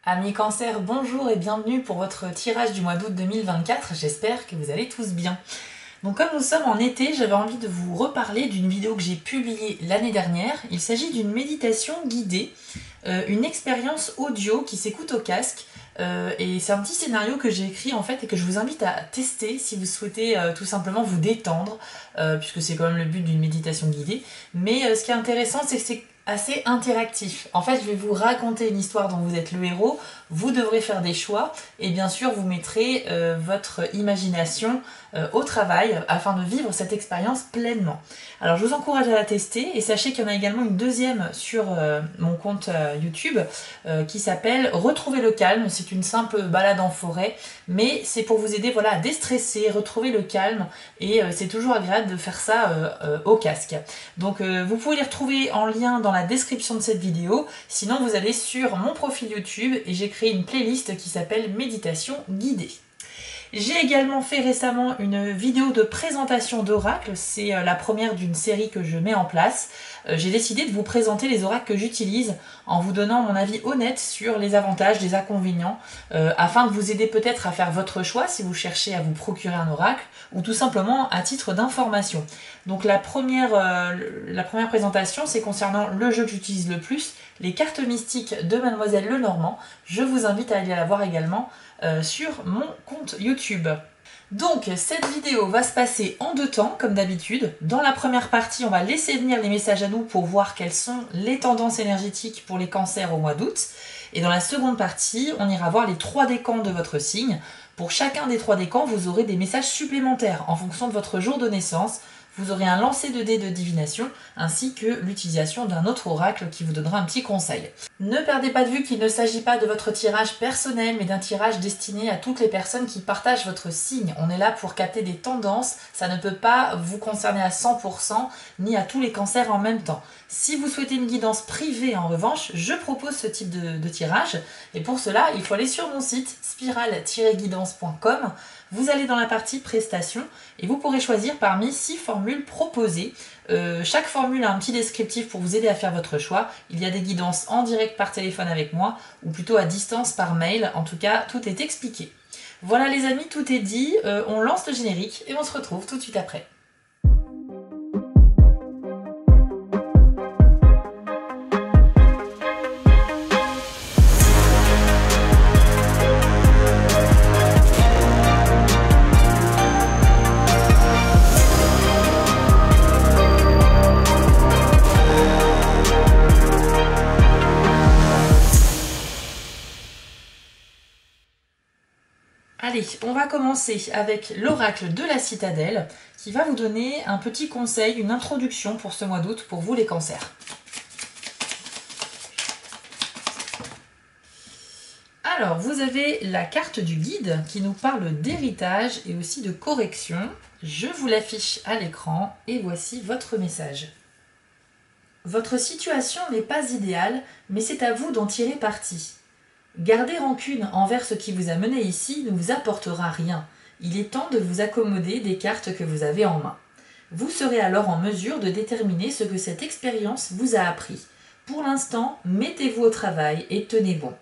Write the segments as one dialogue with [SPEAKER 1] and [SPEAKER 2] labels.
[SPEAKER 1] Amis Cancer, bonjour et bienvenue pour votre tirage du mois d'août 2024. J'espère que vous allez tous bien. Donc comme nous sommes en été, j'avais envie de vous reparler d'une vidéo que j'ai publiée l'année dernière. Il s'agit d'une méditation guidée, une expérience audio qui s'écoute au casque. Et c'est un petit scénario que j'ai écrit en fait et que je vous invite à tester si vous souhaitez tout simplement vous détendre, puisque c'est quand même le but d'une méditation guidée. Mais ce qui est intéressant, c'est que c'est assez interactif. En fait, je vais vous raconter une histoire dont vous êtes le héros, vous devrez faire des choix et bien sûr vous mettrez votre imagination au travail afin de vivre cette expérience pleinement. Alors je vous encourage à la tester et sachez qu'il y en a également une deuxième sur mon compte YouTube qui s'appelle Retrouver le calme. C'est une simple balade en forêt, mais c'est pour vous aider à déstresser, retrouver le calme et c'est toujours agréable de faire ça au casque. Donc vous pouvez les retrouver en lien dans la description de cette vidéo, sinon vous allez sur mon profil YouTube et j'ai créé une playlist qui s'appelle Méditation guidée. J'ai également fait récemment une vidéo de présentation d'oracles, c'est la première d'une série que je mets en place. J'ai décidé de vous présenter les oracles que j'utilise en vous donnant mon avis honnête sur les avantages, les inconvénients, afin de vous aider peut-être à faire votre choix si vous cherchez à vous procurer un oracle ou tout simplement à titre d'information. Donc la première présentation, c'est concernant le jeu que j'utilise le plus, les cartes mystiques de Mademoiselle Lenormand. Je vous invite à aller la voir également sur mon compte YouTube. Donc cette vidéo va se passer en deux temps comme d'habitude. Dans la première partie, on va laisser venir les messages à nous pour voir quelles sont les tendances énergétiques pour les cancers au mois d'août. Et dans la seconde partie, on ira voir les 3 décans de votre signe. Pour chacun des 3 décans, vous aurez des messages supplémentaires en fonction de votre jour de naissance. Vous aurez un lancer de dés de divination ainsi que l'utilisation d'un autre oracle qui vous donnera un petit conseil. Ne perdez pas de vue qu'il ne s'agit pas de votre tirage personnel mais d'un tirage destiné à toutes les personnes qui partagent votre signe. On est là pour capter des tendances, ça ne peut pas vous concerner à 100% ni à tous les cancers en même temps. Si vous souhaitez une guidance privée en revanche, je propose ce type de tirage et pour cela il faut aller sur mon site spiral-guidance.com. Vous allez dans la partie prestations et vous pourrez choisir parmi 6 formules proposées. Chaque formule a un petit descriptif pour vous aider à faire votre choix. Il y a des guidances en direct par téléphone avec moi ou plutôt à distance par mail. En tout cas, tout est expliqué. Voilà les amis, tout est dit. On lance le générique et on se retrouve tout de suite après. Allez, on va commencer avec l'oracle de la citadelle qui va vous donner un petit conseil, une introduction pour ce mois d'août pour vous les cancers. Alors, vous avez la carte du guide qui nous parle d'héritage et aussi de correction. Je vous l'affiche à l'écran et voici votre message. Votre situation n'est pas idéale, mais c'est à vous d'en tirer parti. Garder rancune envers ce qui vous a mené ici ne vous apportera rien. Il est temps de vous accommoder des cartes que vous avez en main. Vous serez alors en mesure de déterminer ce que cette expérience vous a appris. Pour l'instant, mettez-vous au travail et tenez bon.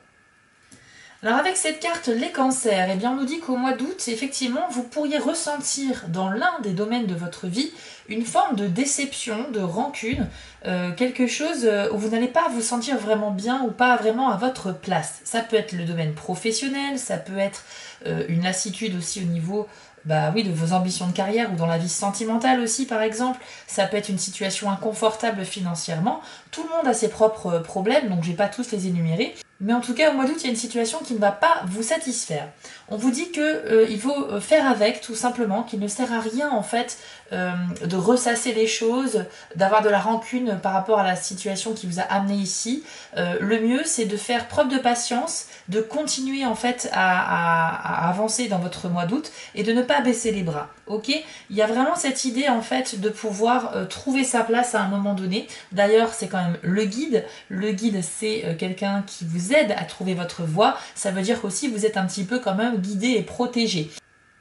[SPEAKER 1] Alors avec cette carte, les cancers, eh bien on nous dit qu'au mois d'août, effectivement, vous pourriez ressentir dans l'un des domaines de votre vie une forme de déception, de rancune, quelque chose où vous n'allez pas vous sentir vraiment bien ou pas vraiment à votre place. Ça peut être le domaine professionnel, ça peut être une lassitude aussi au niveau de vos ambitions de carrière ou dans la vie sentimentale aussi par exemple. Ça peut être une situation inconfortable financièrement. Tout le monde a ses propres problèmes, donc je ne vais pas tous les énumérer. Mais en tout cas, au mois d'août, il y a une situation qui ne va pas vous satisfaire. On vous dit qu'il faut faire avec, tout simplement, qu'il ne sert à rien, en fait, de ressasser les choses, d'avoir de la rancune par rapport à la situation qui vous a amené ici. Le mieux, c'est de faire preuve de patience, de continuer, en fait, à avancer dans votre mois d'août et de ne pas baisser les bras. Ok ? Il y a vraiment cette idée, en fait, de pouvoir trouver sa place à un moment donné. D'ailleurs, c'est quand même le guide. Le guide, c'est quelqu'un qui vous aide à trouver votre voie. Ça veut dire qu'aussi, vous êtes un petit peu quand même guidé et protégé.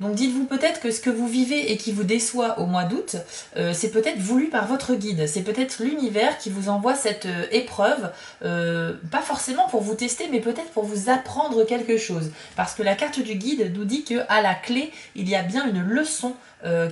[SPEAKER 1] Donc dites-vous peut-être que ce que vous vivez et qui vous déçoit au mois d'août, c'est peut-être voulu par votre guide. C'est peut-être l'univers qui vous envoie cette épreuve, pas forcément pour vous tester, mais peut-être pour vous apprendre quelque chose. Parce que la carte du guide nous dit qu'à la clé, il y a bien une leçon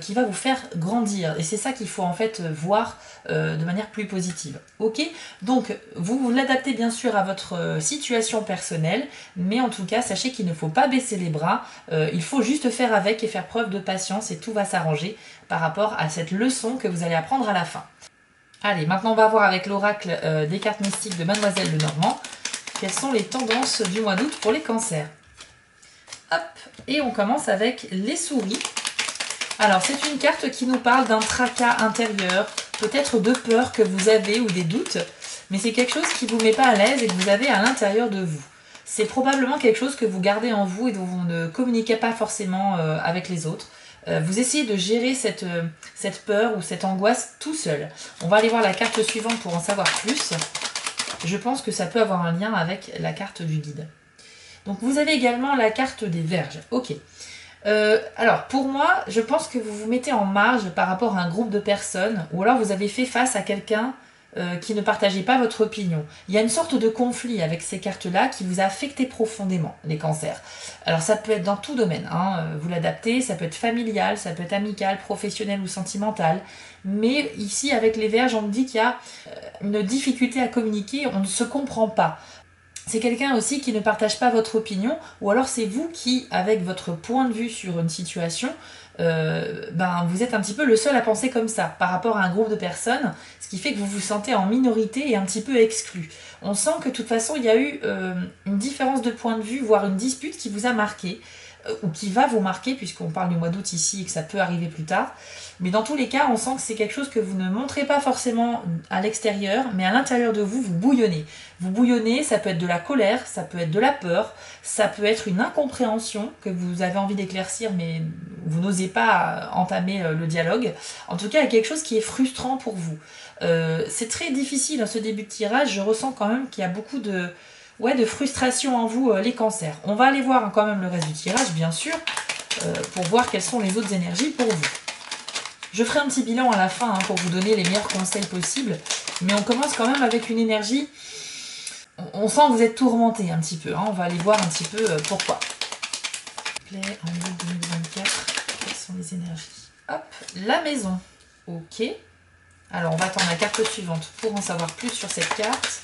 [SPEAKER 1] qui va vous faire grandir. Et c'est ça qu'il faut en fait voir de manière plus positive. Ok? Donc vous l'adaptez bien sûr à votre situation personnelle, mais en tout cas sachez qu'il ne faut pas baisser les bras, il faut juste faire avec et faire preuve de patience et tout va s'arranger par rapport à cette leçon que vous allez apprendre à la fin. Allez, maintenant on va voir avec l'oracle des cartes mystiques de Mademoiselle Lenormand quelles sont les tendances du mois d'août pour les cancers. Hop, et on commence avec les souris. Alors, c'est une carte qui nous parle d'un tracas intérieur, peut-être de peur que vous avez ou des doutes, mais c'est quelque chose qui ne vous met pas à l'aise et que vous avez à l'intérieur de vous. C'est probablement quelque chose que vous gardez en vous et dont vous ne communiquez pas forcément avec les autres. Vous essayez de gérer cette peur ou cette angoisse tout seul. On va aller voir la carte suivante pour en savoir plus. Je pense que ça peut avoir un lien avec la carte du guide. Donc, vous avez également la carte des Vierges. Ok. Alors pour moi, je pense que vous vous mettez en marge par rapport à un groupe de personnes ou alors vous avez fait face à quelqu'un qui ne partageait pas votre opinion. Il y a une sorte de conflit avec ces cartes-là qui vous a affecté profondément, les cancers. Alors ça peut être dans tout domaine, hein, vous l'adaptez, ça peut être familial, ça peut être amical, professionnel ou sentimental. Mais ici, avec les Vierges, on me dit qu'il y a une difficulté à communiquer, on ne se comprend pas. C'est quelqu'un aussi qui ne partage pas votre opinion, ou alors c'est vous qui, avec votre point de vue sur une situation, vous êtes un petit peu le seul à penser comme ça, par rapport à un groupe de personnes, ce qui fait que vous vous sentez en minorité et un petit peu exclu. On sent que de toute façon, il y a eu une différence de point de vue, voire une dispute qui vous a marqué, ou qui va vous marquer, puisqu'on parle du mois d'août ici et que ça peut arriver plus tard. Mais dans tous les cas, on sent que c'est quelque chose que vous ne montrez pas forcément à l'extérieur, mais à l'intérieur de vous, vous bouillonnez. Vous bouillonnez, ça peut être de la colère, ça peut être de la peur, ça peut être une incompréhension que vous avez envie d'éclaircir, mais vous n'osez pas entamer le dialogue. En tout cas, il y a quelque chose qui est frustrant pour vous. C'est très difficile, ce début de tirage, je ressens quand même qu'il y a beaucoup de frustration en vous, les cancers. On va aller voir quand même le reste du tirage, bien sûr, pour voir quelles sont les autres énergies pour vous. Je ferai un petit bilan à la fin pour vous donner les meilleurs conseils possibles, mais on commence quand même avec une énergie, on sent que vous êtes tourmenté un petit peu, on va aller voir un petit peu pourquoi. En août 2024, quelles sont les énergies? Hop, la maison, ok. Alors on va attendre la carte suivante pour en savoir plus sur cette carte.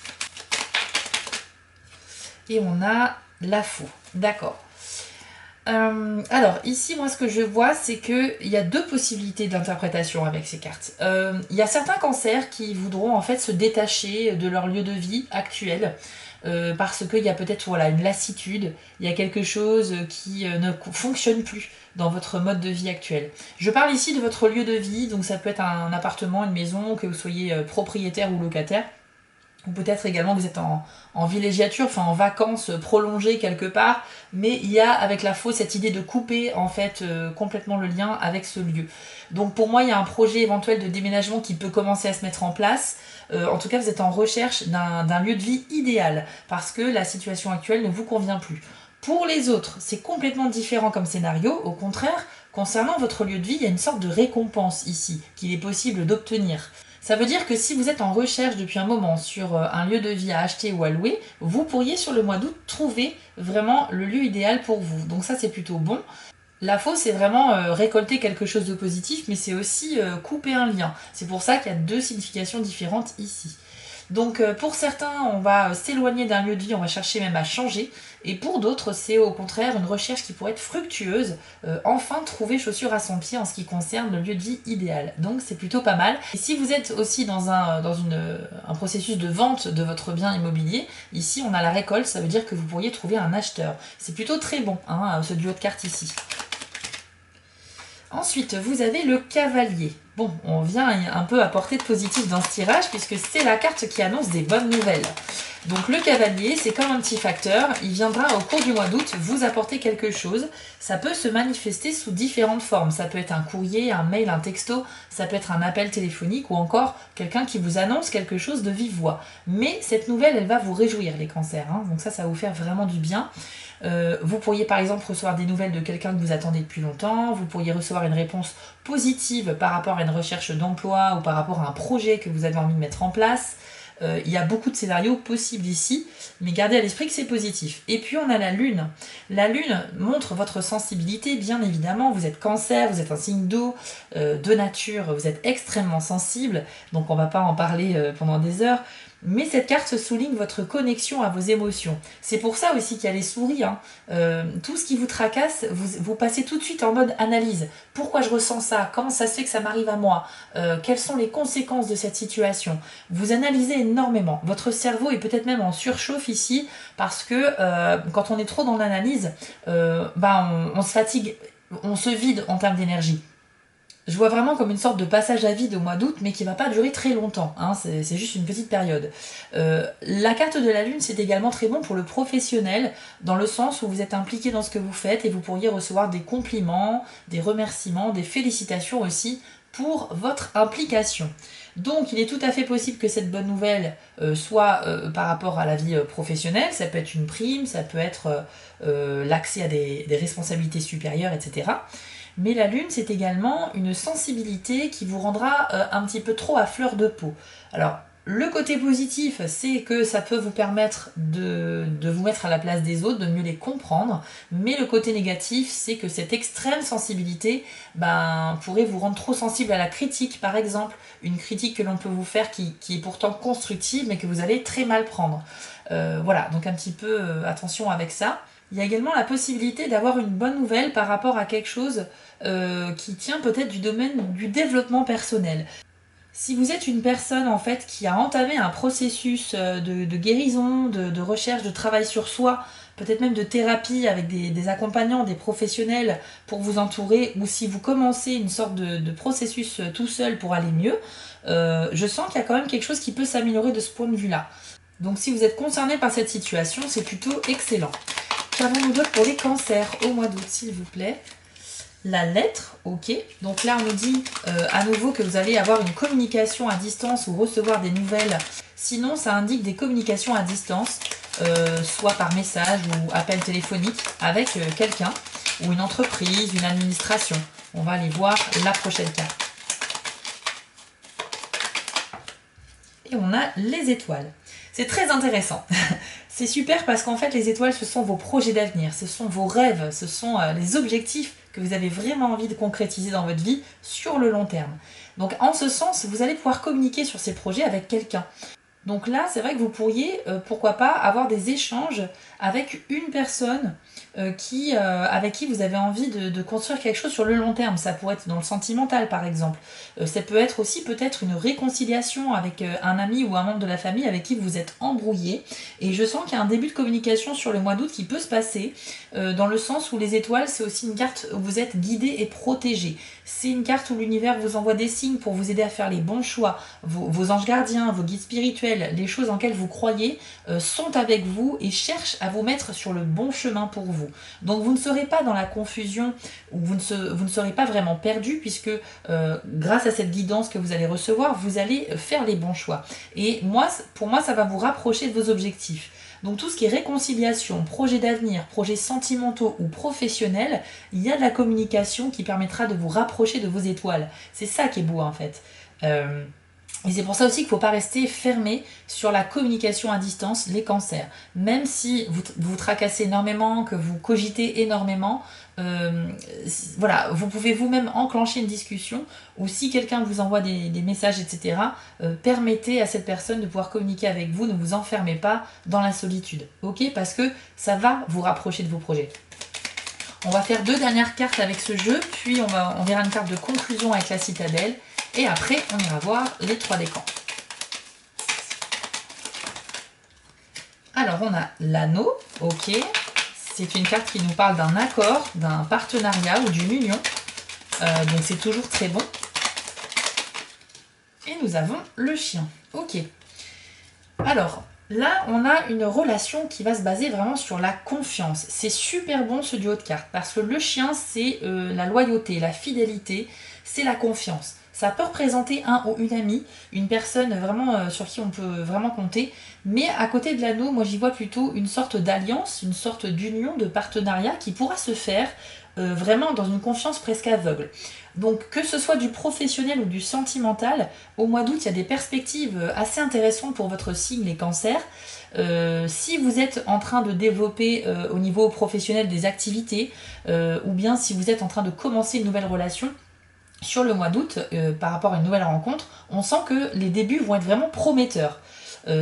[SPEAKER 1] Et on a la faux, d'accord. Alors ici, moi ce que je vois, c'est qu'il y a deux possibilités d'interprétation avec ces cartes. Il y a certains cancers qui voudront en fait se détacher de leur lieu de vie actuel, parce qu'il y a peut-être une lassitude, il y a quelque chose qui ne fonctionne plus dans votre mode de vie actuel. Je parle ici de votre lieu de vie, donc ça peut être un appartement, une maison, que vous soyez propriétaire ou locataire. Ou peut-être également que vous êtes en villégiature, en vacances prolongées quelque part, mais il y a avec la faux cette idée de couper en fait complètement le lien avec ce lieu. Donc pour moi, il y a un projet éventuel de déménagement qui peut commencer à se mettre en place. En tout cas, vous êtes en recherche d'un lieu de vie idéal, parce que la situation actuelle ne vous convient plus. Pour les autres, c'est complètement différent comme scénario. Au contraire, concernant votre lieu de vie, il y a une sorte de récompense ici, qu'il est possible d'obtenir. Ça veut dire que si vous êtes en recherche depuis un moment sur un lieu de vie à acheter ou à louer, vous pourriez sur le mois d'août trouver vraiment le lieu idéal pour vous. Donc ça, c'est plutôt bon. La faux, c'est vraiment récolter quelque chose de positif, mais c'est aussi couper un lien. C'est pour ça qu'il y a deux significations différentes ici. Donc pour certains, on va s'éloigner d'un lieu de vie, on va chercher même à changer. Et pour d'autres, c'est au contraire une recherche qui pourrait être fructueuse. Enfin trouver chaussure à son pied en ce qui concerne le lieu de vie idéal. Donc c'est plutôt pas mal. Et si vous êtes aussi dans un processus de vente de votre bien immobilier, ici on a la récolte, ça veut dire que vous pourriez trouver un acheteur. C'est plutôt très bon, ce duo de cartes ici. Ensuite, vous avez le cavalier. Bon, on vient un peu apporter de positif dans ce tirage puisque c'est la carte qui annonce des bonnes nouvelles. Donc le cavalier, c'est comme un petit facteur, il viendra au cours du mois d'août vous apporter quelque chose. Ça peut se manifester sous différentes formes. Ça peut être un courrier, un mail, un texto, ça peut être un appel téléphonique ou encore quelqu'un qui vous annonce quelque chose de vive voix. Mais cette nouvelle, elle va vous réjouir les cancers, hein. Donc ça va vous faire vraiment du bien. Vous pourriez par exemple recevoir des nouvelles de quelqu'un que vous attendez depuis longtemps, vous pourriez recevoir une réponse positive par rapport à une recherche d'emploi ou par rapport à un projet que vous avez envie de mettre en place. Il y a beaucoup de scénarios possibles ici, mais gardez à l'esprit que c'est positif. Et puis on a la lune. La lune montre votre sensibilité, bien évidemment. Vous êtes cancer, vous êtes un signe d'eau, de nature, vous êtes extrêmement sensible, donc on ne va pas en parler pendant des heures. Mais cette carte souligne votre connexion à vos émotions. C'est pour ça aussi qu'il y a les souris, hein. Tout ce qui vous tracasse, vous passez tout de suite en mode analyse. Pourquoi je ressens ça? Comment ça se fait que ça m'arrive à moi? Quelles sont les conséquences de cette situation? Vous analysez énormément. Votre cerveau est peut-être même en surchauffe ici parce que quand on est trop dans l'analyse, on se fatigue, on se vide en termes d'énergie. Je vois vraiment comme une sorte de passage à vide au mois d'août, mais qui ne va pas durer très longtemps, hein, c'est juste une petite période. La carte de la lune, c'est également très bon pour le professionnel, dans le sens où vous êtes impliqué dans ce que vous faites et vous pourriez recevoir des compliments, des remerciements, des félicitations aussi pour votre implication. Donc il est tout à fait possible que cette bonne nouvelle soit par rapport à la vie professionnelle, ça peut être une prime, ça peut être l'accès à des responsabilités supérieures, etc. Mais la lune, c'est également une sensibilité qui vous rendra un petit peu trop à fleur de peau. Alors, le côté positif, c'est que ça peut vous permettre de vous mettre à la place des autres, de mieux les comprendre. Mais le côté négatif, c'est que cette extrême sensibilité pourrait vous rendre trop sensible à la critique, par exemple. Une critique que l'on peut vous faire qui est pourtant constructive, mais que vous allez très mal prendre. Voilà, donc un petit peu attention avec ça. Il y a également la possibilité d'avoir une bonne nouvelle par rapport à quelque chose qui tient peut-être du domaine du développement personnel. Si vous êtes une personne en fait qui a entamé un processus de guérison, de recherche, de travail sur soi, peut-être même de thérapie avec des accompagnants, des professionnels pour vous entourer, ou si vous commencez une sorte de processus tout seul pour aller mieux, je sens qu'il y a quand même quelque chose qui peut s'améliorer de ce point de vue-là. Donc si vous êtes concerné par cette situation, c'est plutôt excellent. Qu'avons-nous d'autre pour les cancers au mois d'août, s'il vous plaît? La lettre, ok. Donc là, on nous dit à nouveau que vous allez avoir une communication à distance ou recevoir des nouvelles. Sinon, ça indique des communications à distance, soit par message ou appel téléphonique avec quelqu'un ou une entreprise, une administration. On va aller voir la prochaine carte. Et on a les étoiles. C'est très intéressant. C'est super parce qu'en fait, les étoiles, ce sont vos projets d'avenir, ce sont vos rêves, ce sont les objectifs que vous avez vraiment envie de concrétiser dans votre vie sur le long terme. Donc en ce sens, vous allez pouvoir communiquer sur ces projets avec quelqu'un. Donc là, c'est vrai que vous pourriez, pourquoi pas, avoir des échanges avec une personne avec qui vous avez envie de construire quelque chose sur le long terme. Ça pourrait être dans le sentimental, par exemple. Ça peut être aussi peut-être une réconciliation avec un ami ou un membre de la famille avec qui vous êtes embrouillé. Et je sens qu'il y a un début de communication sur le mois d'août qui peut se passer, dans le sens où les étoiles, c'est aussi une carte où vous êtes guidé et protégé. C'est une carte où l'univers vous envoie des signes pour vous aider à faire les bons choix. Vos anges gardiens, vos guides spirituels, les choses en lesquelles vous croyez sont avec vous et cherchent à vous mettre sur le bon chemin pour vous. Donc vous ne serez pas dans la confusion ou vous ne serez pas vraiment perdu puisque grâce à cette guidance que vous allez recevoir, vous allez faire les bons choix. Et pour moi, ça va vous rapprocher de vos objectifs. Donc tout ce qui est réconciliation, projet d'avenir, projets sentimentaux ou professionnels, il y a de la communication qui permettra de vous rapprocher de vos étoiles. C'est ça qui est beau en fait. Et c'est pour ça aussi qu'il ne faut pas rester fermé sur la communication à distance, les cancers. Même si vous tracassez énormément, que vous cogitez énormément, voilà, vous pouvez vous-même enclencher une discussion ou si quelqu'un vous envoie des messages, etc., permettez à cette personne de pouvoir communiquer avec vous, ne vous enfermez pas dans la solitude, ok? Parce que ça va vous rapprocher de vos projets. On va faire 2 dernières cartes avec ce jeu, puis on verra une carte de conclusion avec la citadelle. Et après, on ira voir les 3 décans. Alors, on a l'anneau, ok. C'est une carte qui nous parle d'un accord, d'un partenariat ou d'une union. Donc, c'est toujours très bon. nous avons le chien. Ok. Alors, là, on a une relation qui va se baser vraiment sur la confiance. C'est super bon ce duo de cartes parce que le chien, c'est la loyauté, la fidélité, c'est la confiance. Ça peut représenter un ou une amie, une personne vraiment sur qui on peut vraiment compter. Mais à côté de l'anneau, moi j'y vois plutôt une sorte d'alliance, une sorte d'union, de partenariat qui pourra se faire vraiment dans une confiance presque aveugle. Donc que ce soit du professionnel ou du sentimental, au mois d'août, il y a des perspectives assez intéressantes pour votre signe, les cancers. Si vous êtes en train de développer au niveau professionnel des activités, ou bien si vous êtes en train de commencer une nouvelle relation, sur le mois d'août, par rapport à une nouvelle rencontre, on sent que les débuts vont être vraiment prometteurs.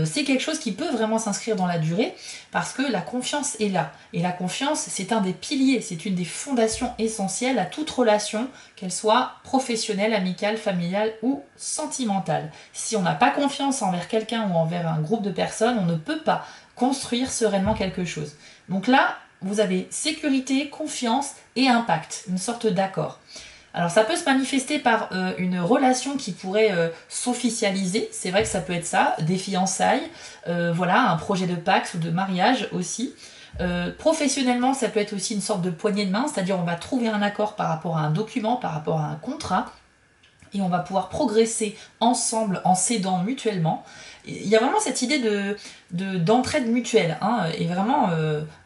[SPEAKER 1] C'est quelque chose qui peut vraiment s'inscrire dans la durée parce que la confiance est là. Et la confiance, c'est un des piliers, c'est une des fondations essentielles à toute relation, qu'elle soit professionnelle, amicale, familiale ou sentimentale. Si on n'a pas confiance envers quelqu'un ou envers un groupe de personnes, on ne peut pas construire sereinement quelque chose. Donc là, vous avez sécurité, confiance et impact, une sorte d'accord. Alors ça peut se manifester par une relation qui pourrait s'officialiser, c'est vrai que ça peut être ça, des fiançailles, voilà, un projet de Pacs ou de mariage aussi. Professionnellement, ça peut être aussi une sorte de poignée de main, c'est-à-dire on va trouver un accord par rapport à un document, par rapport à un contrat, et on va pouvoir progresser ensemble en s'aidant mutuellement. Il y a vraiment cette idée d'entraide mutuelle, hein, et vraiment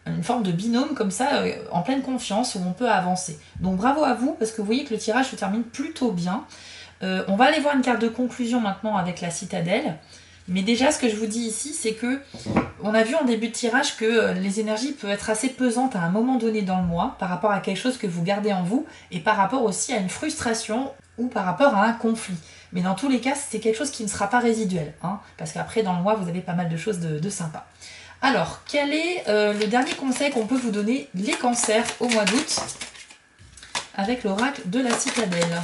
[SPEAKER 1] une forme de binôme comme ça, en pleine confiance, où on peut avancer. Donc bravo à vous, parce que vous voyez que le tirage se termine plutôt bien. On va aller voir une carte de conclusion maintenant avec la citadelle. Mais déjà, ce que je vous dis ici, c'est que on a vu en début de tirage que les énergies peuvent être assez pesantes à un moment donné dans le mois, par rapport à quelque chose que vous gardez en vous, et par rapport aussi à une frustration ou par rapport à un conflit. Mais dans tous les cas, c'est quelque chose qui ne sera pas résiduel, hein, parce qu'après, dans le mois, vous avez pas mal de choses de sympa. Alors, quel est le dernier conseil qu'on peut vous donner, les cancers, au mois d'août, avec l'oracle de la citadelle?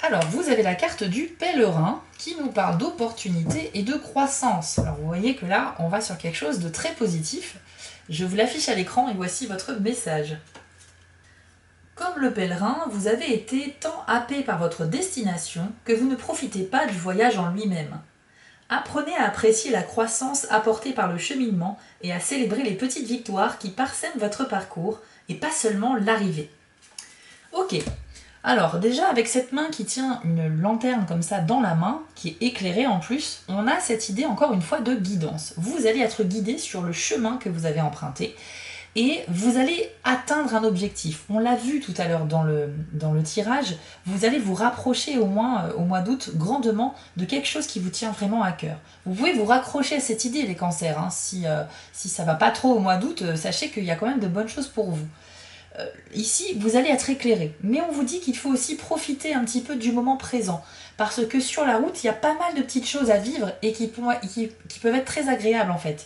[SPEAKER 1] Alors, vous avez la carte du pèlerin qui nous parle d'opportunité et de croissance. Alors, vous voyez que là, on va sur quelque chose de très positif. Je vous l'affiche à l'écran et voici votre message. Comme le pèlerin, vous avez été tant happé par votre destination que vous ne profitez pas du voyage en lui-même. Apprenez à apprécier la croissance apportée par le cheminement et à célébrer les petites victoires qui parsèment votre parcours et pas seulement l'arrivée. Ok, alors déjà avec cette main qui tient une lanterne comme ça dans la main, qui est éclairée en plus, on a cette idée encore une fois de guidance. Vous allez être guidé sur le chemin que vous avez emprunté et vous allez atteindre un objectif. On l'a vu tout à l'heure dans le tirage, vous allez vous rapprocher au moins au mois d'août grandement de quelque chose qui vous tient vraiment à cœur. Vous pouvez vous raccrocher à cette idée les cancers, hein. Si ça va pas trop au mois d'août, sachez qu'il y a quand même de bonnes choses pour vous. Ici, vous allez être éclairé, mais on vous dit qu'il faut aussi profiter un petit peu du moment présent, parce que sur la route, il y a pas mal de petites choses à vivre et qui peuvent être très agréables en fait.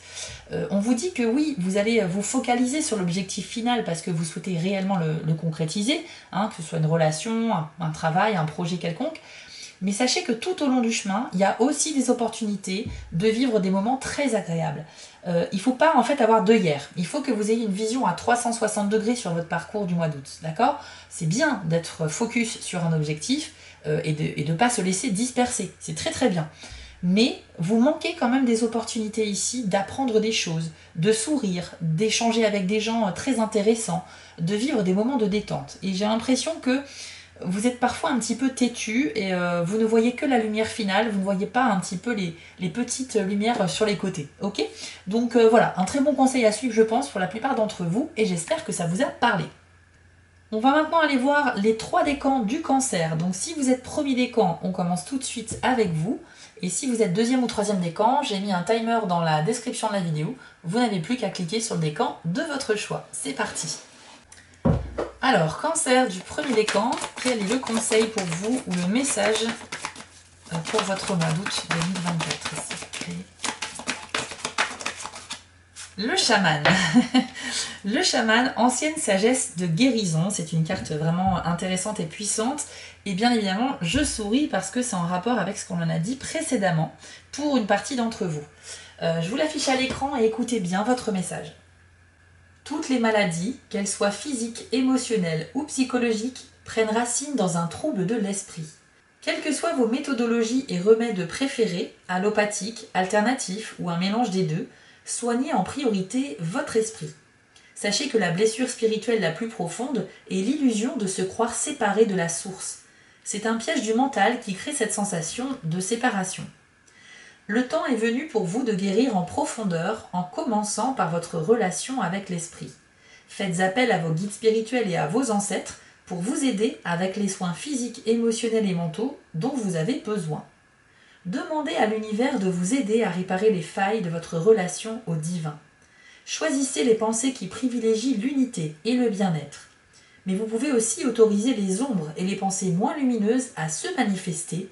[SPEAKER 1] On vous dit que oui, vous allez vous focaliser sur l'objectif final parce que vous souhaitez réellement le concrétiser, hein, que ce soit une relation, un travail, un projet quelconque. Mais sachez que tout au long du chemin, il y a aussi des opportunités de vivre des moments très agréables. Il ne faut pas en fait avoir d'œillères. Il faut que vous ayez une vision à 360 degrés sur votre parcours du mois d'août. D'accord? C'est bien d'être focus sur un objectif et de ne pas se laisser disperser. C'est très très bien. Mais vous manquez quand même des opportunités ici d'apprendre des choses, de sourire, d'échanger avec des gens très intéressants, de vivre des moments de détente. Et j'ai l'impression que vous êtes parfois un petit peu têtu et vous ne voyez que la lumière finale, vous ne voyez pas un petit peu les petites lumières sur les côtés, ok? Donc voilà, un très bon conseil à suivre je pense pour la plupart d'entre vous et j'espère que ça vous a parlé. On va maintenant aller voir les 3 décans du cancer. Donc si vous êtes premier décan, on commence tout de suite avec vous. Et si vous êtes deuxième ou troisième décan, j'ai mis un timer dans la description de la vidéo. Vous n'avez plus qu'à cliquer sur le décan de votre choix. C'est parti! Alors, cancer du premier décan, quel est le conseil pour vous ou le message pour votre mois d'août 2024 ici. Le chaman. Le chaman, ancienne sagesse de guérison, c'est une carte vraiment intéressante et puissante. Et bien évidemment, je souris parce que c'est en rapport avec ce qu'on en a dit précédemment pour une partie d'entre vous. Je vous l'affiche à l'écran et écoutez bien votre message. Toutes les maladies, qu'elles soient physiques, émotionnelles ou psychologiques, prennent racine dans un trouble de l'esprit. Quelles que soient vos méthodologies et remèdes préférés, allopathiques, alternatifs ou un mélange des deux, soignez en priorité votre esprit. Sachez que la blessure spirituelle la plus profonde est l'illusion de se croire séparé de la source. C'est un piège du mental qui crée cette sensation de séparation. Le temps est venu pour vous de guérir en profondeur en commençant par votre relation avec l'esprit. Faites appel à vos guides spirituels et à vos ancêtres pour vous aider avec les soins physiques, émotionnels et mentaux dont vous avez besoin. Demandez à l'univers de vous aider à réparer les failles de votre relation au divin. Choisissez les pensées qui privilégient l'unité et le bien-être. Mais vous pouvez aussi autoriser les ombres et les pensées moins lumineuses à se manifester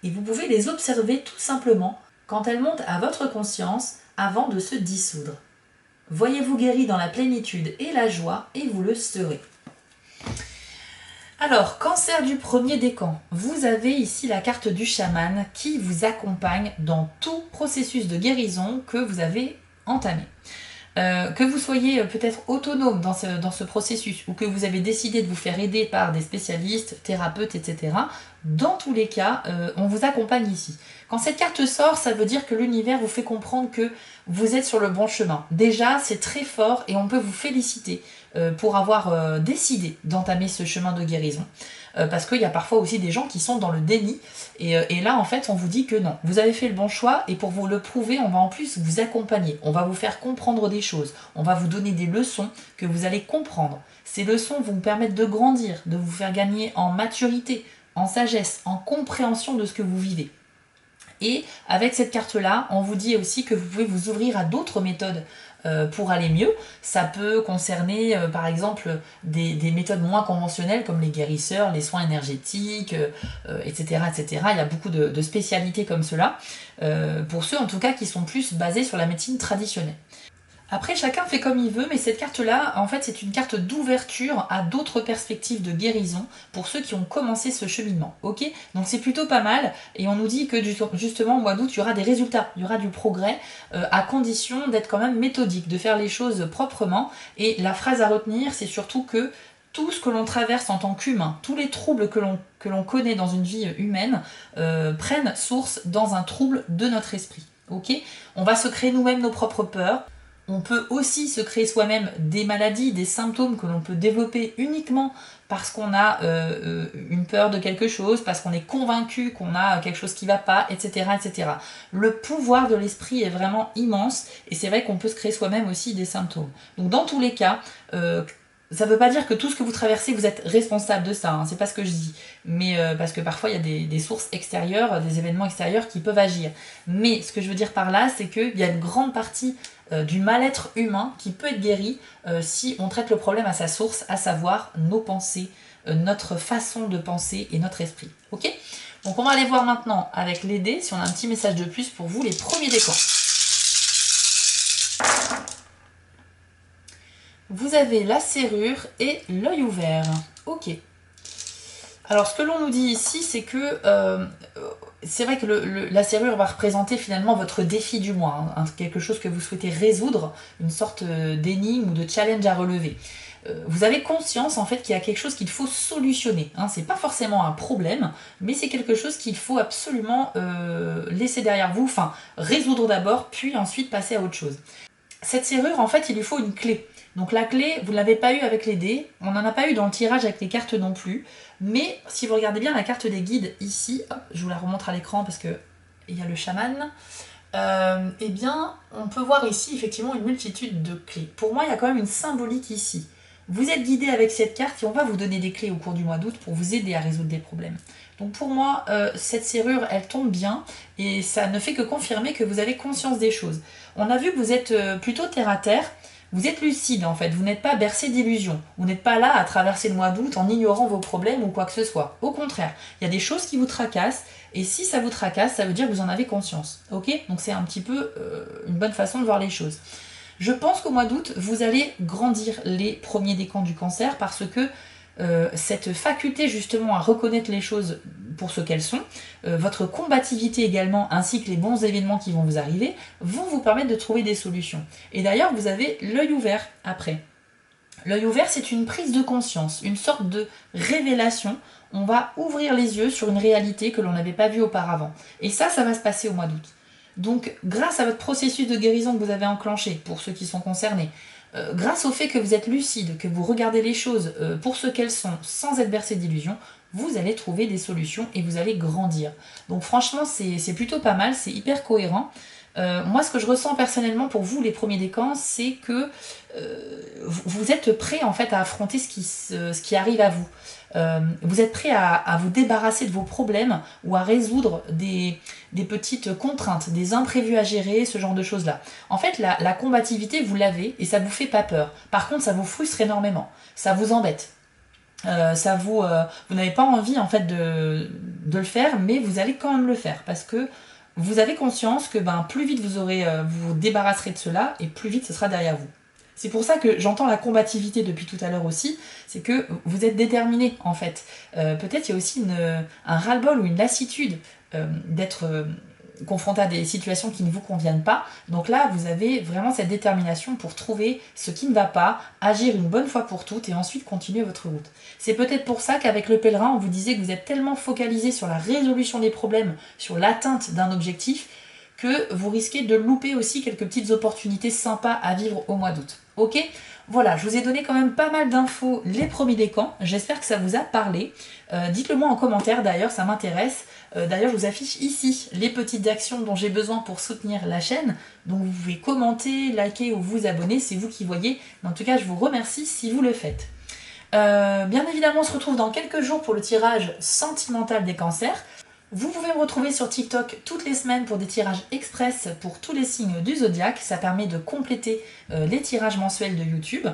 [SPEAKER 1] et vous pouvez les observer tout simplement quand elles montent à votre conscience avant de se dissoudre. Voyez-vous guéri dans la plénitude et la joie et vous le serez. Alors, cancer du premier décan, vous avez ici la carte du chaman qui vous accompagne dans tout processus de guérison que vous avez entamé. Que vous soyez peut-être autonome dans ce processus ou que vous avez décidé de vous faire aider par des spécialistes, thérapeutes, etc. Dans tous les cas, on vous accompagne ici. Quand cette carte sort, ça veut dire que l'univers vous fait comprendre que vous êtes sur le bon chemin. Déjà, c'est très fort et on peut vous féliciter pour avoir décidé d'entamer ce chemin de guérison. Parce qu'il y a parfois aussi des gens qui sont dans le déni et là en fait on vous dit que non, vous avez fait le bon choix et pour vous le prouver on va en plus vous accompagner, on va vous faire comprendre des choses, on va vous donner des leçons que vous allez comprendre. Ces leçons vont vous permettre de grandir, de vous faire gagner en maturité, en sagesse, en compréhension de ce que vous vivez. Et avec cette carte-là, on vous dit aussi que vous pouvez vous ouvrir à d'autres méthodes pour aller mieux. Ça peut concerner par exemple des méthodes moins conventionnelles comme les guérisseurs, les soins énergétiques, etc., etc. Il y a beaucoup de spécialités comme cela, pour ceux en tout cas qui sont plus basés sur la médecine traditionnelle. Après, chacun fait comme il veut, mais cette carte-là, en fait, c'est une carte d'ouverture à d'autres perspectives de guérison pour ceux qui ont commencé ce cheminement. Ok ? Donc c'est plutôt pas mal, et on nous dit que justement, au mois d'août, il y aura des résultats, il y aura du progrès, à condition d'être quand même méthodique, de faire les choses proprement. Et la phrase à retenir, c'est surtout que tout ce que l'on traverse en tant qu'humain, tous les troubles que l'on connaît dans une vie humaine, prennent source dans un trouble de notre esprit. Ok ? On va se créer nous-mêmes nos propres peurs. On peut aussi se créer soi-même des maladies, des symptômes que l'on peut développer uniquement parce qu'on a une peur de quelque chose, parce qu'on est convaincu qu'on a quelque chose qui ne va pas, etc., etc. Le pouvoir de l'esprit est vraiment immense et c'est vrai qu'on peut se créer soi-même aussi des symptômes. Donc dans tous les cas, ça ne veut pas dire que tout ce que vous traversez, vous êtes responsable de ça, hein, c'est pas ce que je dis. Mais parce que parfois, il y a des sources extérieures, des événements extérieurs qui peuvent agir. Mais ce que je veux dire par là, c'est qu'il y a une grande partie du mal-être humain qui peut être guéri si on traite le problème à sa source, à savoir nos pensées, notre façon de penser et notre esprit. Ok ? Donc on va aller voir maintenant avec les dés si on a un petit message de plus pour vous, les premiers décans. Vous avez la serrure et l'œil ouvert. Ok. Alors ce que l'on nous dit ici, c'est que c'est vrai que la serrure va représenter finalement votre défi du mois, hein, quelque chose que vous souhaitez résoudre, une sorte d'énigme ou de challenge à relever. Vous avez conscience en fait qu'il y a quelque chose qu'il faut solutionner. Hein. C'est pas forcément un problème, mais c'est quelque chose qu'il faut absolument laisser derrière vous, enfin résoudre d'abord, puis ensuite passer à autre chose. Cette serrure, en fait, il lui faut une clé. Donc la clé, vous ne l'avez pas eu avec les dés, on n'en a pas eu dans le tirage avec les cartes non plus, mais si vous regardez bien la carte des guides ici, hop, je vous la remontre à l'écran parce qu'il y a le chaman, eh bien, on peut voir ici effectivement une multitude de clés. Pour moi, il y a quand même une symbolique ici. Vous êtes guidé avec cette carte et on va vous donner des clés au cours du mois d'août pour vous aider à résoudre des problèmes. Donc pour moi, cette serrure, elle tombe bien et ça ne fait que confirmer que vous avez conscience des choses. On a vu que vous êtes plutôt terre à terre, vous êtes lucide en fait, vous n'êtes pas bercé d'illusions. Vous n'êtes pas là à traverser le mois d'août en ignorant vos problèmes ou quoi que ce soit. Au contraire, il y a des choses qui vous tracassent et si ça vous tracasse, ça veut dire que vous en avez conscience. Ok ? Donc c'est un petit peu une bonne façon de voir les choses. Je pense qu'au mois d'août, vous allez grandir les premiers décans du cancer parce que cette faculté justement à reconnaître les choses pour ce qu'elles sont, votre combativité également, ainsi que les bons événements qui vont vous arriver, vont vous permettre de trouver des solutions. Et d'ailleurs, vous avez l'œil ouvert après. L'œil ouvert, c'est une prise de conscience, une sorte de révélation. On va ouvrir les yeux sur une réalité que l'on n'avait pas vue auparavant. Et ça va se passer au mois d'août. Donc, grâce à votre processus de guérison que vous avez enclenché, pour ceux qui sont concernés, grâce au fait que vous êtes lucide, que vous regardez les choses pour ce qu'elles sont, sans être bercé d'illusions, vous allez trouver des solutions et vous allez grandir. Donc franchement, c'est plutôt pas mal, c'est hyper cohérent. Moi, ce que je ressens personnellement pour vous, les premiers décans, c'est que vous êtes prêts en fait à affronter ce qui arrive à vous. Vous êtes prêts à vous débarrasser de vos problèmes ou à résoudre des petites contraintes, des imprévus à gérer, ce genre de choses-là. En fait, la combativité, vous l'avez et ça vous fait pas peur. Par contre, ça vous frustre énormément, ça vous embête. Vous n'avez pas envie en fait de le faire, mais vous allez quand même le faire parce que vous avez conscience que plus vite vous vous débarrasserez de cela et plus vite ce sera derrière vous. C'est pour ça que j'entends la combativité depuis tout à l'heure aussi, c'est que vous êtes déterminé en fait. Peut-être il y a aussi un ras-le-bol ou une lassitude d'être confronté à des situations qui ne vous conviennent pas. Donc là, vous avez vraiment cette détermination pour trouver ce qui ne va pas, agir une bonne fois pour toutes et ensuite continuer votre route. C'est peut-être pour ça qu'avec le pèlerin, on vous disait que vous êtes tellement focalisé sur la résolution des problèmes, sur l'atteinte d'un objectif, que vous risquez de louper aussi quelques petites opportunités sympas à vivre au mois d'août. Ok ? Voilà, je vous ai donné quand même pas mal d'infos les premiers décans. J'espère que ça vous a parlé. Dites-le moi en commentaire d'ailleurs, ça m'intéresse. D'ailleurs, je vous affiche ici les petites actions dont j'ai besoin pour soutenir la chaîne. Donc vous pouvez commenter, liker ou vous abonner, c'est vous qui voyez. Mais en tout cas, je vous remercie si vous le faites. Bien évidemment, on se retrouve dans quelques jours pour le tirage sentimental des cancers. Vous pouvez me retrouver sur TikTok toutes les semaines pour des tirages express pour tous les signes du zodiaque. Ça permet de compléter les tirages mensuels de YouTube.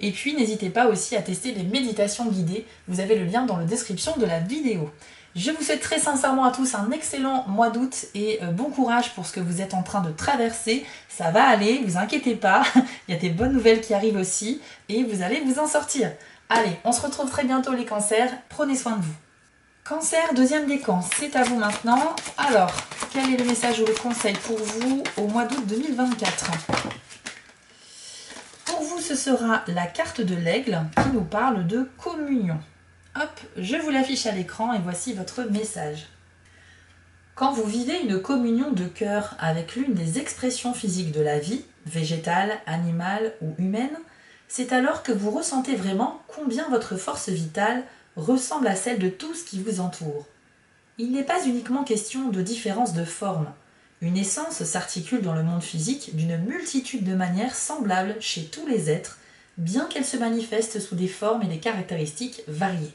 [SPEAKER 1] Et puis n'hésitez pas aussi à tester les méditations guidées. Vous avez le lien dans la description de la vidéo. Je vous souhaite très sincèrement à tous un excellent mois d'août et bon courage pour ce que vous êtes en train de traverser. Ça va aller, vous inquiétez pas. Il y a des bonnes nouvelles qui arrivent aussi et vous allez vous en sortir. Allez, on se retrouve très bientôt les cancers. Prenez soin de vous. Cancer, deuxième décan, c'est à vous maintenant. Alors, quel est le message ou le conseil pour vous au mois d'août 2024 ? Pour vous, ce sera la carte de l'aigle qui nous parle de communion. Hop, je vous l'affiche à l'écran et voici votre message. Quand vous vivez une communion de cœur avec l'une des expressions physiques de la vie, végétale, animale ou humaine, c'est alors que vous ressentez vraiment combien votre force vitale ressemble à celle de tout ce qui vous entoure. Il n'est pas uniquement question de différence de forme. Une essence s'articule dans le monde physique d'une multitude de manières semblables chez tous les êtres, bien qu'elle se manifeste sous des formes et des caractéristiques variées.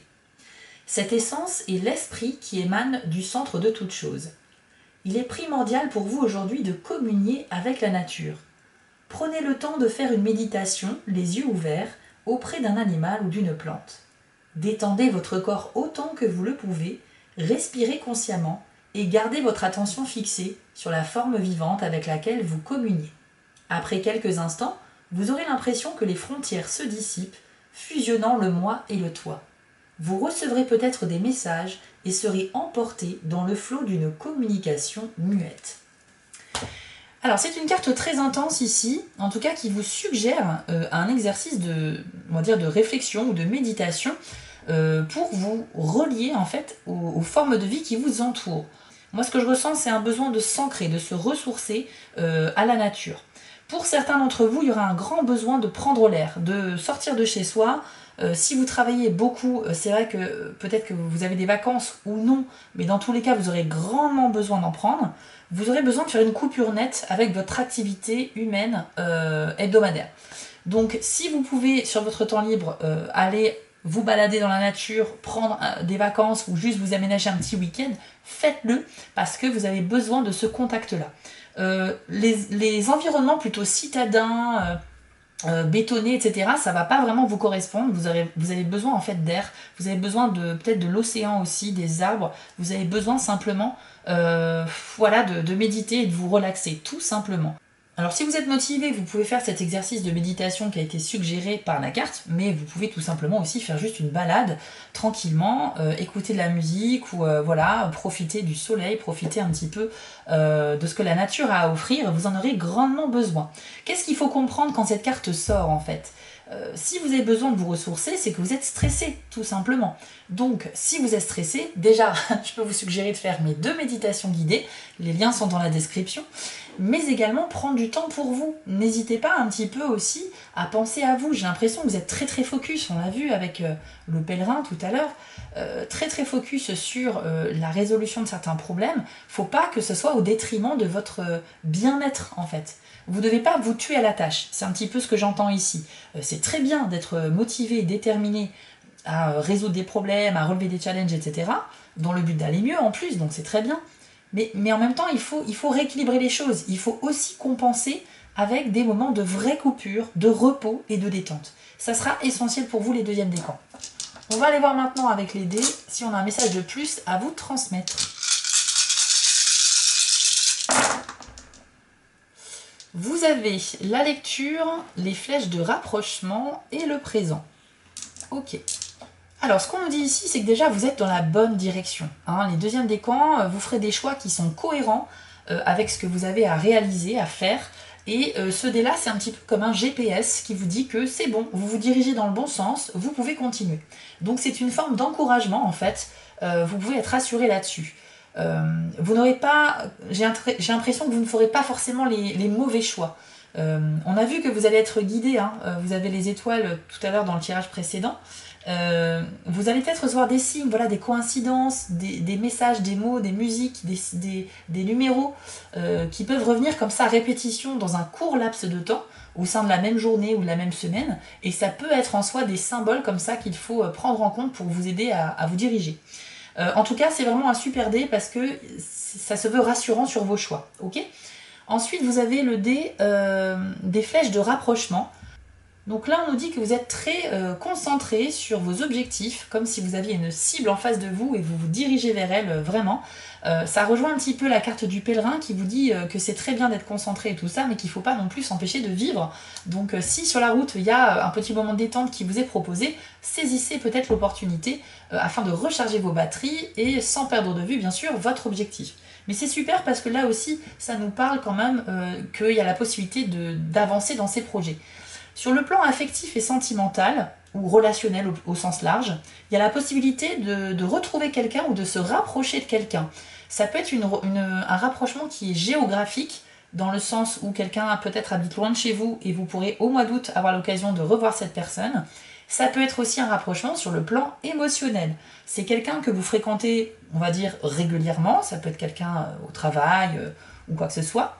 [SPEAKER 1] Cette essence est l'esprit qui émane du centre de toute chose. Il est primordial pour vous aujourd'hui de communier avec la nature. Prenez le temps de faire une méditation, les yeux ouverts, auprès d'un animal ou d'une plante. Détendez votre corps autant que vous le pouvez, respirez consciemment et gardez votre attention fixée sur la forme vivante avec laquelle vous communiez. Après quelques instants, vous aurez l'impression que les frontières se dissipent, fusionnant le moi et le toi. Vous recevrez peut-être des messages et serez emporté dans le flot d'une communication muette. Alors c'est une carte très intense ici, en tout cas qui vous suggère un exercice de réflexion ou de méditation pour vous relier en fait aux formes de vie qui vous entourent. Moi ce que je ressens c'est un besoin de s'ancrer, de se ressourcer à la nature. Pour certains d'entre vous, il y aura un grand besoin de prendre l'air, de sortir de chez soi. Si vous travaillez beaucoup, c'est vrai que peut-être que vous avez des vacances ou non, mais dans tous les cas, vous aurez grandement besoin d'en prendre. Vous aurez besoin de faire une coupure nette avec votre activité humaine hebdomadaire. Donc, si vous pouvez, sur votre temps libre, aller vous balader dans la nature, prendre des vacances ou juste vous aménager un petit week-end, faites-le parce que vous avez besoin de ce contact-là. Les environnements plutôt citadins, bétonné, etc., ça va pas vraiment vous correspondre. Vous avez besoin en fait d'air, vous avez besoin peut-être de l'océan aussi, des arbres, vous avez besoin simplement de méditer et de vous relaxer, tout simplement. Alors si vous êtes motivé, vous pouvez faire cet exercice de méditation qui a été suggéré par la carte, mais vous pouvez tout simplement aussi faire juste une balade tranquillement, écouter de la musique ou profiter du soleil, profiter un petit peu de ce que la nature a à offrir, vous en aurez grandement besoin. Qu'est-ce qu'il faut comprendre quand cette carte sort en fait ? Si vous avez besoin de vous ressourcer, c'est que vous êtes stressé, tout simplement. Donc, si vous êtes stressé, déjà, je peux vous suggérer de faire mes 2 méditations guidées. Les liens sont dans la description. Mais également, prendre du temps pour vous. N'hésitez pas un petit peu aussi à penser à vous. J'ai l'impression que vous êtes très très focus, on l'a vu avec le pèlerin tout à l'heure, très très focus sur la résolution de certains problèmes. Faut pas que ce soit au détriment de votre bien-être, en fait. Vous ne devez pas vous tuer à la tâche, c'est un petit peu ce que j'entends ici. C'est très bien d'être motivé, déterminé à résoudre des problèmes, à relever des challenges, etc. dans le but d'aller mieux en plus, donc c'est très bien. Mais en même temps, il faut rééquilibrer les choses. Il faut aussi compenser avec des moments de vraie coupure, de repos et de détente. Ça sera essentiel pour vous les 2e décans. On va aller voir maintenant avec les dés si on a un message de plus à vous transmettre. Vous avez la lecture, les flèches de rapprochement et le présent. Ok. Alors, ce qu'on nous dit ici, c'est que déjà, vous êtes dans la bonne direction. Hein. Les 2e décans, vous ferez des choix qui sont cohérents avec ce que vous avez à réaliser, à faire. Et ce dé-là, c'est un petit peu comme un GPS qui vous dit que c'est bon, vous vous dirigez dans le bon sens, vous pouvez continuer. Donc, c'est une forme d'encouragement, en fait. Vous pouvez être rassuré là-dessus. Vous n'aurez pas, j'ai l'impression que vous ne ferez pas forcément les mauvais choix. On a vu que vous allez être guidé, hein, vous avez les étoiles tout à l'heure dans le tirage précédent. Vous allez peut-être recevoir des signes, voilà, des coïncidences, des messages, des mots, des musiques, des numéros qui peuvent revenir comme ça à répétition dans un court laps de temps au sein de la même journée ou de la même semaine, et ça peut être en soi des symboles comme ça qu'il faut prendre en compte pour vous aider à vous diriger. En tout cas, c'est vraiment un super dé parce que ça se veut rassurant sur vos choix. Ok ? Ensuite, vous avez le dé des flèches de rapprochement. Donc là, on nous dit que vous êtes très concentré sur vos objectifs, comme si vous aviez une cible en face de vous et vous vous dirigez vers elle vraiment. Ça rejoint un petit peu la carte du pèlerin qui vous dit que c'est très bien d'être concentré et tout ça, mais qu'il ne faut pas non plus s'empêcher de vivre. Donc si sur la route, il y a un petit moment de détente qui vous est proposé, saisissez peut-être l'opportunité afin de recharger vos batteries et sans perdre de vue, bien sûr, votre objectif. Mais c'est super parce que là aussi, ça nous parle quand même qu'il y a la possibilité d'avancer dans ces projets. Sur le plan affectif et sentimental, ou relationnel au sens large, il y a la possibilité de retrouver quelqu'un ou de se rapprocher de quelqu'un. Ça peut être un rapprochement qui est géographique, dans le sens où quelqu'un peut-être habite loin de chez vous et vous pourrez au mois d'août avoir l'occasion de revoir cette personne. Ça peut être aussi un rapprochement sur le plan émotionnel. C'est quelqu'un que vous fréquentez, on va dire, régulièrement, ça peut être quelqu'un au travail ou quoi que ce soit.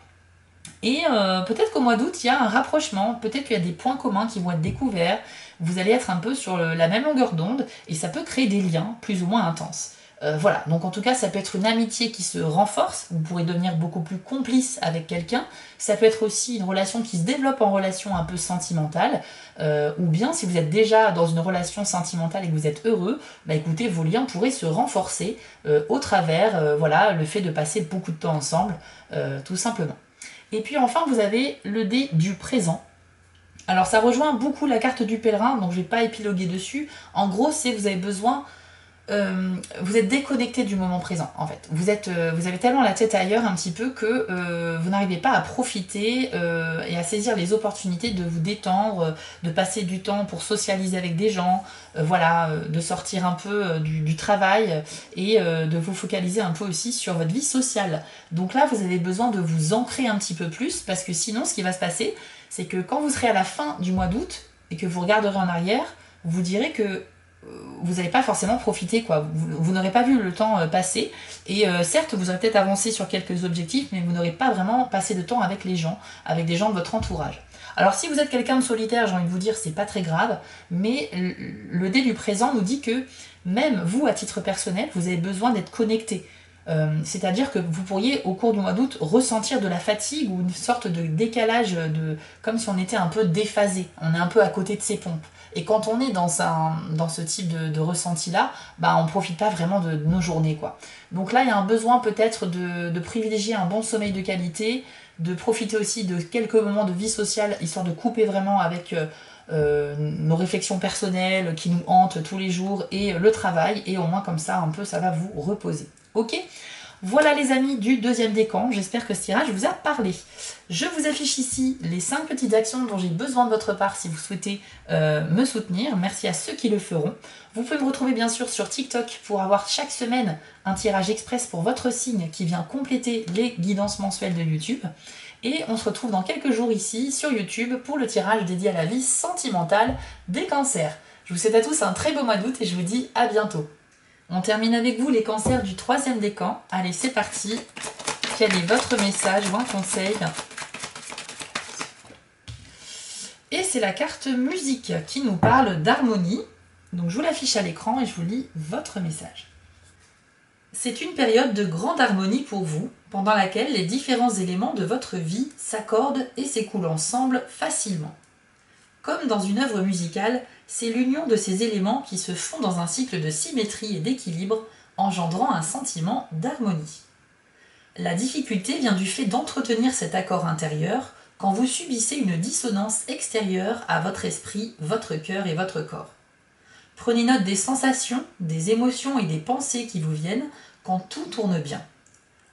[SPEAKER 1] Et peut-être qu'au mois d'août, il y a un rapprochement, peut-être qu'il y a des points communs qui vont être découverts, vous allez être un peu sur la même longueur d'onde, et ça peut créer des liens plus ou moins intenses. Voilà, donc en tout cas, ça peut être une amitié qui se renforce, vous pourrez devenir beaucoup plus complice avec quelqu'un, ça peut être aussi une relation qui se développe en relation un peu sentimentale, ou bien si vous êtes déjà dans une relation sentimentale et que vous êtes heureux, bah écoutez, vos liens pourraient se renforcer au travers, voilà, le fait de passer beaucoup de temps ensemble, tout simplement. Et puis enfin, vous avez le dé du présent. Alors ça rejoint beaucoup la carte du pèlerin, donc je ne vais pas épiloguer dessus. En gros, c'est que vous avez besoin... vous êtes déconnecté du moment présent, en fait. Vous avez tellement la tête ailleurs un petit peu que vous n'arrivez pas à profiter et à saisir les opportunités de vous détendre, de passer du temps pour socialiser avec des gens, voilà, de sortir un peu du travail et de vous focaliser un peu aussi sur votre vie sociale. Donc là, vous avez besoin de vous ancrer un petit peu plus parce que sinon, ce qui va se passer, c'est que quand vous serez à la fin du mois d'août et que vous regarderez en arrière, vous direz que vous n'avez pas forcément profité, quoi. Vous n'aurez pas vu le temps passer. Et certes, vous aurez peut-être avancé sur quelques objectifs, mais vous n'aurez pas vraiment passé de temps avec les gens, avec des gens de votre entourage. Alors si vous êtes quelqu'un de solitaire, j'ai envie de vous dire, c'est pas très grave, mais le dé du présent nous dit que même vous, à titre personnel, vous avez besoin d'être connecté. C'est-à-dire que vous pourriez, au cours du mois d'août, ressentir de la fatigue ou une sorte de décalage, comme si on était un peu déphasé, on est un peu à côté de ses pompes. Et quand on est dans ce type de ressenti-là, bah, on ne profite pas vraiment de nos journées, quoi. Donc là, il y a un besoin peut-être de privilégier un bon sommeil de qualité, de profiter aussi de quelques moments de vie sociale, histoire de couper vraiment avec nos réflexions personnelles qui nous hantent tous les jours et le travail, et au moins comme ça, un peu, ça va vous reposer. Ok ? Voilà les amis du deuxième décan, j'espère que ce tirage vous a parlé. Je vous affiche ici les 5 petites actions dont j'ai besoin de votre part si vous souhaitez me soutenir. Merci à ceux qui le feront. Vous pouvez me retrouver bien sûr sur TikTok pour avoir chaque semaine un tirage express pour votre signe qui vient compléter les guidances mensuelles de YouTube. Et on se retrouve dans quelques jours ici sur YouTube pour le tirage dédié à la vie sentimentale des cancers. Je vous souhaite à tous un très beau mois d'août et je vous dis à bientôt. On termine avec vous les cancers du troisième décan. Allez, c'est parti. Quel est votre message ou un conseil? Et c'est la carte musique qui nous parle d'harmonie. Donc je vous l'affiche à l'écran et je vous lis votre message. C'est une période de grande harmonie pour vous, pendant laquelle les différents éléments de votre vie s'accordent et s'écoulent ensemble facilement. Comme dans une œuvre musicale, c'est l'union de ces éléments qui se font dans un cycle de symétrie et d'équilibre, engendrant un sentiment d'harmonie. La difficulté vient du fait d'entretenir cet accord intérieur quand vous subissez une dissonance extérieure à votre esprit, votre cœur et votre corps. Prenez note des sensations, des émotions et des pensées qui vous viennent quand tout tourne bien.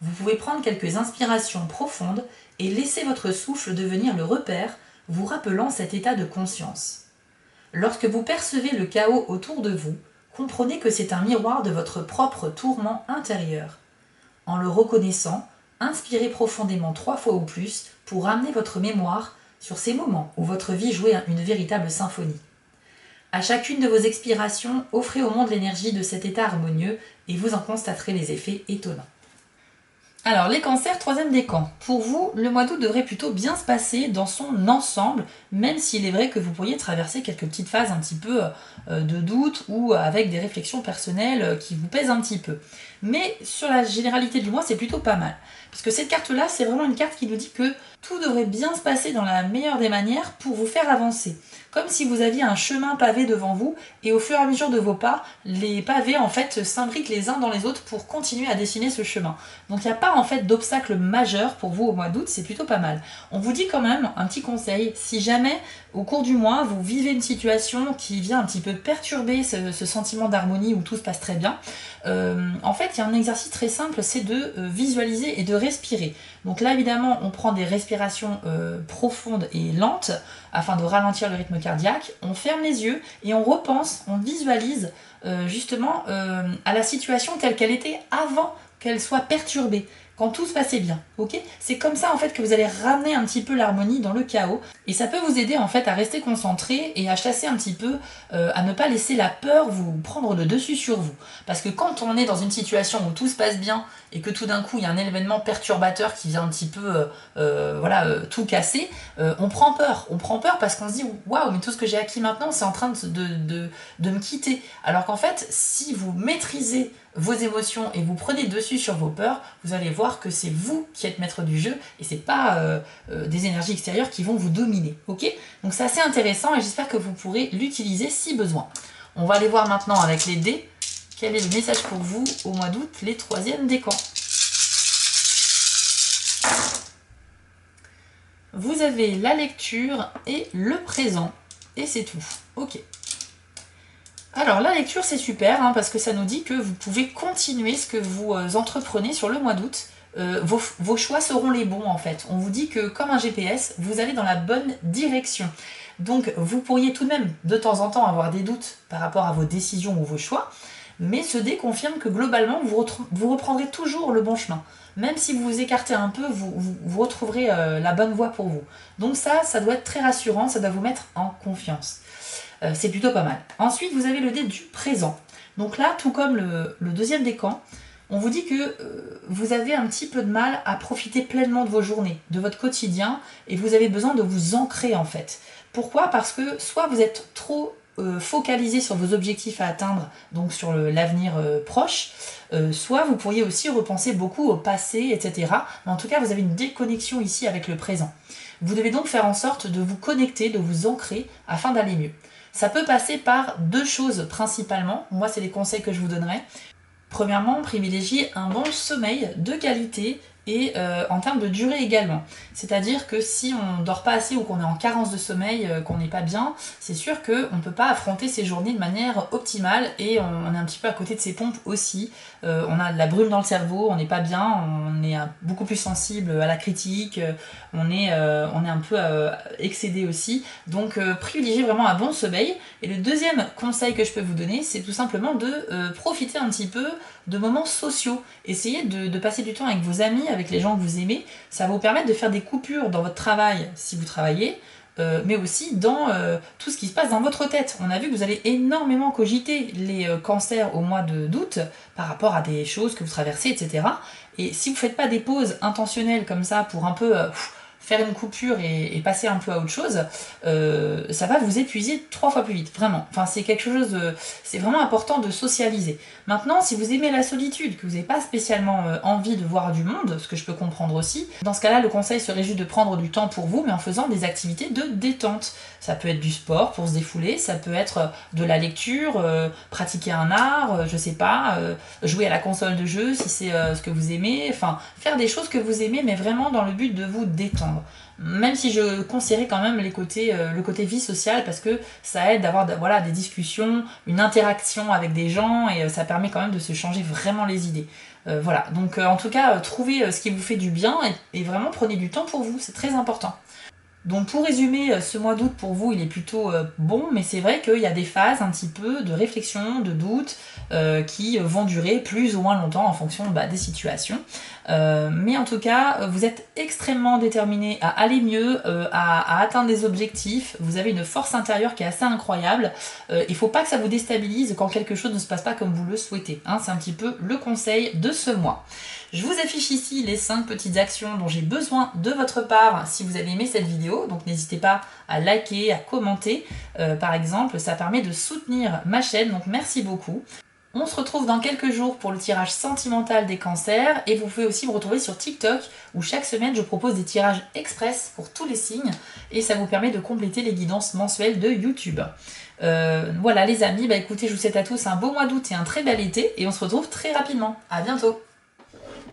[SPEAKER 1] Vous pouvez prendre quelques inspirations profondes et laisser votre souffle devenir le repère, vous rappelant cet état de conscience. Lorsque vous percevez le chaos autour de vous, comprenez que c'est un miroir de votre propre tourment intérieur. En le reconnaissant, inspirez profondément 3 fois ou plus pour ramener votre mémoire sur ces moments où votre vie jouait une véritable symphonie. À chacune de vos expirations, offrez au monde l'énergie de cet état harmonieux et vous en constaterez les effets étonnants. Alors, les cancers, troisième décan. Pour vous, le mois d'août devrait plutôt bien se passer dans son ensemble, même s'il est vrai que vous pourriez traverser quelques petites phases un petit peu de doute ou avec des réflexions personnelles qui vous pèsent un petit peu. Mais sur la généralité du mois, c'est plutôt pas mal. Parce que cette carte-là, c'est vraiment une carte qui nous dit que tout devrait bien se passer dans la meilleure des manières pour vous faire avancer. Comme si vous aviez un chemin pavé devant vous et au fur et à mesure de vos pas, les pavés en fait s'imbriquent les uns dans les autres pour continuer à dessiner ce chemin. Donc il n'y a pas en fait d'obstacle majeur pour vous au mois d'août, c'est plutôt pas mal. On vous dit quand même un petit conseil, si jamais au cours du mois vous vivez une situation qui vient un petit peu perturber ce sentiment d'harmonie où tout se passe très bien, en fait il y a un exercice très simple, c'est de visualiser et de respirer. Donc là évidemment on prend des respirations profondes et lentes afin de ralentir le rythme cardiaque, on ferme les yeux et on repense, on visualise justement à la situation telle qu'elle était avant qu'elle soit perturbée, quand tout se passait bien, ok? C'est comme ça en fait que vous allez ramener un petit peu l'harmonie dans le chaos et ça peut vous aider en fait à rester concentré et à chasser un petit peu, à ne pas laisser la peur vous prendre le dessus sur vous. Parce que quand on est dans une situation où tout se passe bien et que tout d'un coup il y a un événement perturbateur qui vient un petit peu tout casser, on prend peur. On prend peur parce qu'on se dit waouh, mais tout ce que j'ai acquis maintenant c'est en train de me quitter. Alors qu'en fait, si vous maîtrisez vos émotions et vous prenez dessus sur vos peurs, vous allez voir que c'est vous qui êtes maître du jeu et c'est pas des énergies extérieures qui vont vous dominer, ok? Donc c'est assez intéressant et j'espère que vous pourrez l'utiliser si besoin. On va aller voir maintenant avec les dés quel est le message pour vous au mois d'août, les troisièmes décans. Vous avez la lecture et le présent et c'est tout, ok. Alors la lecture c'est super parce que ça nous dit que vous pouvez continuer ce que vous entreprenez sur le mois d'août. Vos choix seront les bons en fait. On vous dit que comme un GPS, vous allez dans la bonne direction. Donc vous pourriez tout de même de temps en temps avoir des doutes par rapport à vos décisions ou vos choix, mais ce dé confirme que globalement vous reprendrez toujours le bon chemin. Même si vous vous écartez un peu, vous retrouverez la bonne voie pour vous. Donc ça doit être très rassurant, ça doit vous mettre en confiance. C'est plutôt pas mal. Ensuite, vous avez le dé du présent. Donc là, tout comme le deuxième décan, on vous dit que vous avez un petit peu de mal à profiter pleinement de vos journées, de votre quotidien, et vous avez besoin de vous ancrer en fait. Pourquoi? Parce que soit vous êtes trop focalisé sur vos objectifs à atteindre, donc sur l'avenir proche, soit vous pourriez aussi repenser beaucoup au passé, etc. Mais en tout cas, vous avez une déconnexion ici avec le présent. Vous devez donc faire en sorte de vous connecter, de vous ancrer afin d'aller mieux. Ça peut passer par 2 choses principalement. Moi, c'est les conseils que je vous donnerai. Premièrement, privilégiez un bon sommeil de qualité et en termes de durée également. C'est-à-dire que si on dort pas assez ou qu'on est en carence de sommeil, qu'on n'est pas bien, c'est sûr qu'on ne peut pas affronter ces journées de manière optimale et on est un petit peu à côté de ses pompes aussi. On a de la brume dans le cerveau, on n'est pas bien, on est beaucoup plus sensible à la critique, on est un peu excédé aussi. Donc privilégiez vraiment un bon sommeil. Et le deuxième conseil que je peux vous donner, c'est tout simplement de profiter un petit peu de moments sociaux. Essayez de passer du temps avec vos amis, avec les gens que vous aimez. Ça va vous permettre de faire des coupures dans votre travail si vous travaillez, mais aussi dans tout ce qui se passe dans votre tête. On a vu que vous allez énormément cogiter les cancers au mois d'août par rapport à des choses que vous traversez, etc. Et si vous ne faites pas des pauses intentionnelles comme ça pour un peu faire une coupure et passer un peu à autre chose, ça va vous épuiser 3 fois plus vite, vraiment. Enfin, c'est quelque chose de... C'est vraiment important de socialiser. Maintenant, si vous aimez la solitude, que vous n'avez pas spécialement envie de voir du monde, ce que je peux comprendre aussi, dans ce cas-là, le conseil serait juste de prendre du temps pour vous, mais en faisant des activités de détente. Ça peut être du sport pour se défouler, ça peut être de la lecture, pratiquer un art, je sais pas, jouer à la console de jeu si c'est ce que vous aimez, enfin, faire des choses que vous aimez, mais vraiment dans le but de vous détendre. Même si je conseillerais quand même le côté vie sociale, parce que ça aide d'avoir des discussions, une interaction avec des gens, et ça permet quand même de se changer vraiment les idées. Voilà, donc en tout cas, trouvez ce qui vous fait du bien et vraiment prenez du temps pour vous, c'est très important. Donc pour résumer, ce mois d'août pour vous il est plutôt bon, mais c'est vrai qu'il y a des phases un petit peu de réflexion, de doute, qui vont durer plus ou moins longtemps en fonction des situations. Mais en tout cas, vous êtes extrêmement déterminé à aller mieux, à atteindre des objectifs, vous avez une force intérieure qui est assez incroyable. Il ne faut pas que ça vous déstabilise quand quelque chose ne se passe pas comme vous le souhaitez, hein. C'est un petit peu le conseil de ce mois. Je vous affiche ici les 5 petites actions dont j'ai besoin de votre part si vous avez aimé cette vidéo. Donc n'hésitez pas à liker, à commenter. Par exemple, ça permet de soutenir ma chaîne, donc merci beaucoup. On se retrouve dans quelques jours pour le tirage sentimental des cancers et vous pouvez aussi me retrouver sur TikTok où chaque semaine je propose des tirages express pour tous les signes et ça vous permet de compléter les guidances mensuelles de YouTube. Voilà les amis, écoutez, je vous souhaite à tous un beau mois d'août et un très bel été et on se retrouve très rapidement. À bientôt!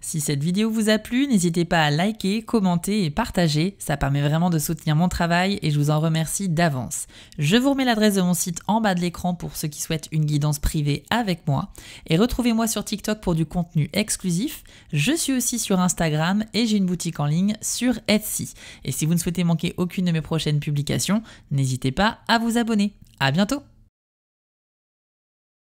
[SPEAKER 2] Si cette vidéo vous a plu, n'hésitez pas à liker, commenter et partager, ça permet vraiment de soutenir mon travail et je vous en remercie d'avance. Je vous remets l'adresse de mon site en bas de l'écran pour ceux qui souhaitent une guidance privée avec moi et retrouvez-moi sur TikTok pour du contenu exclusif. Je suis aussi sur Instagram et j'ai une boutique en ligne sur Etsy. Et si vous ne souhaitez manquer aucune de mes prochaines publications, n'hésitez pas à vous abonner. À bientôt!